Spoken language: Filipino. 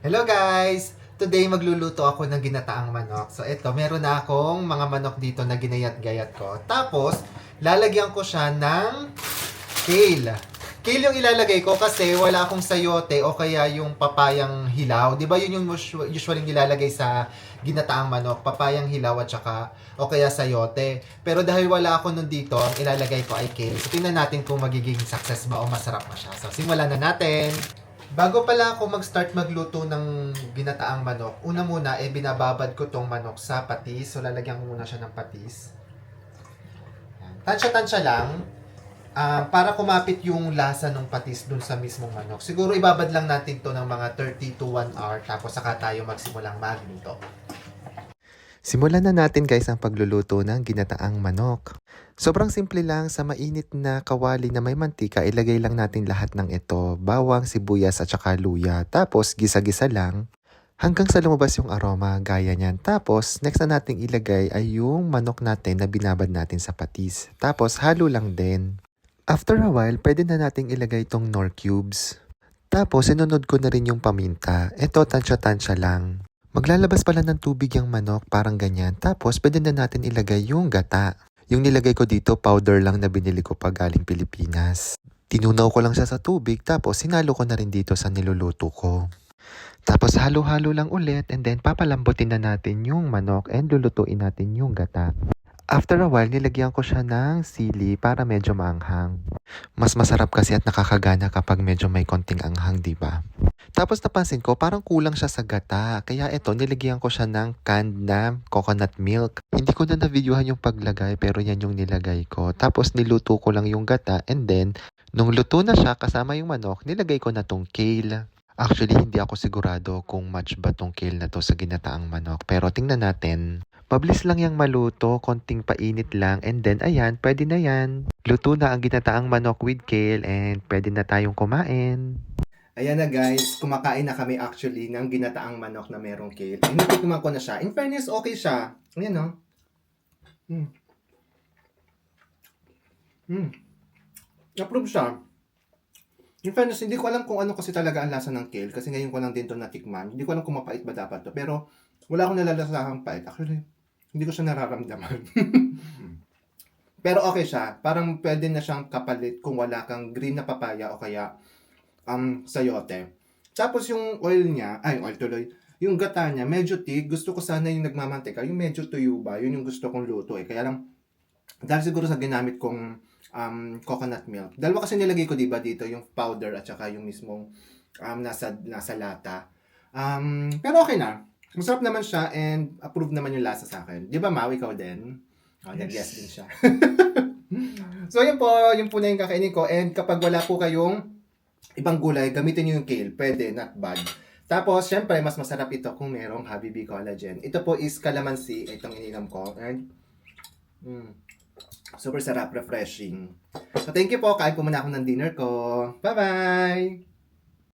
Hello guys! Today magluluto ako ng ginataang manok. So ito, meron na akong mga manok dito na ginayat-gayat ko. Tapos, lalagyan ko siya ng kale. Kale yung ilalagay ko kasi wala akong sayote o kaya yung papayang hilaw. Di ba yun yung usually nilalagay sa ginataang manok? Papayang hilaw at saka o kaya sayote. Pero dahil wala ako nun dito, ang ilalagay ko ay kale. So tingnan natin kung magiging success ba o masarap ba siya. So simulan na natin! Bago pala ako mag-start magluto ng ginataang manok, una muna binababad ko tong manok sa patis. So lalagyan ko muna siya ng patis. Tansya-tansya lang para kumapit yung lasa ng patis dun sa mismong manok. Siguro ibabad lang natin to ng mga 30 to 1 hour tapos saka tayo magsimulang magluto. Simulan na natin guys ang pagluluto ng ginataang manok. Sobrang simple lang, sa mainit na kawali na may mantika, ilagay lang natin lahat ng ito, bawang, sibuyas at saka luya. Tapos gisa-gisa lang hanggang sa lumabas yung aroma, gaya niyan. Tapos next na nating ilagay ay yung manok natin na binabad natin sa patis. Tapos halo lang din. After a while, pwede na nating ilagay itong Knorr cubes. Tapos sinunod ko na rin yung paminta. Ito tansya-tansya lang. Maglalabas pala ng tubig yung manok, parang ganyan. Tapos, pwede na natin ilagay yung gata. Yung nilagay ko dito, powder lang na binili ko pa galing Pilipinas. Tinunaw ko lang siya sa tubig, tapos sinalo ko na rin dito sa niluluto ko. Tapos, halo-halo lang ulit, and then papalambutin na natin yung manok and lulutuin natin yung gata. After a while, nilagyan ko siya ng sili para medyo maanghang. Mas masarap kasi at nakakagana kapag medyo may konting anghang, di ba? Tapos napansin ko, parang kulang siya sa gata. Kaya ito, nilagyan ko siya ng canned na coconut milk. Hindi ko na na-videohan yung paglagay, pero yan yung nilagay ko. Tapos niluto ko lang yung gata, and then, nung luto na siya kasama yung manok, nilagay ko na tong kale. Actually, hindi ako sigurado kung match ba tong kale na to sa ginataang manok. Pero tingnan natin. Mabilis lang yung maluto, konting painit lang, and then ayan, pwede na yan. Luto na ang ginataang manok with kale, and pwede na tayong kumain. Ayan na guys, kumakain na kami actually ng ginataang manok na merong kale. Tinitikman ko na siya. In fairness, okay siya. Ayan o. Mm. Mm. Approve siya. In fairness, hindi ko alam kung ano kasi talaga ang lasa ng kale. Kasi ngayon ko lang din ito natikman. Hindi ko alam kung mapait ba dapat to. Pero wala akong nalalasahang pait. Actually, hindi ko siya nararamdaman. Pero okay siya. Parang pwede na siyang kapalit kung wala kang green na papaya o kaya sayote. Tapos yung oil niya, ay oil tuloy, yung gata niya, medyo thick. Gusto ko sana yung nagmamantika, yung medyo tuyo ba, yun yung gusto kong luto eh. Kaya lang, dahil siguro sa ginamit kong coconut milk. Dalawa kasi nilagay ko diba dito, yung powder at saka yung mismong nasa lata. Pero okay na. Masarap naman siya and approve naman yung lasa sa akin. Di ba, Mau, ikaw din? Oh, yes. Nag-yes din siya. So, yun po na yung kakainin ko. And kapag wala po kayong ibang gulay, gamitin nyo yung kale. Pwede, not bad. Tapos, syempre, mas masarap ito kung merong Habibi Collagen. Ito po is calamansi. Itong ininom ko. And, super sarap, refreshing. So, thank you po. Kain po muna ako ng dinner ko. Bye-bye!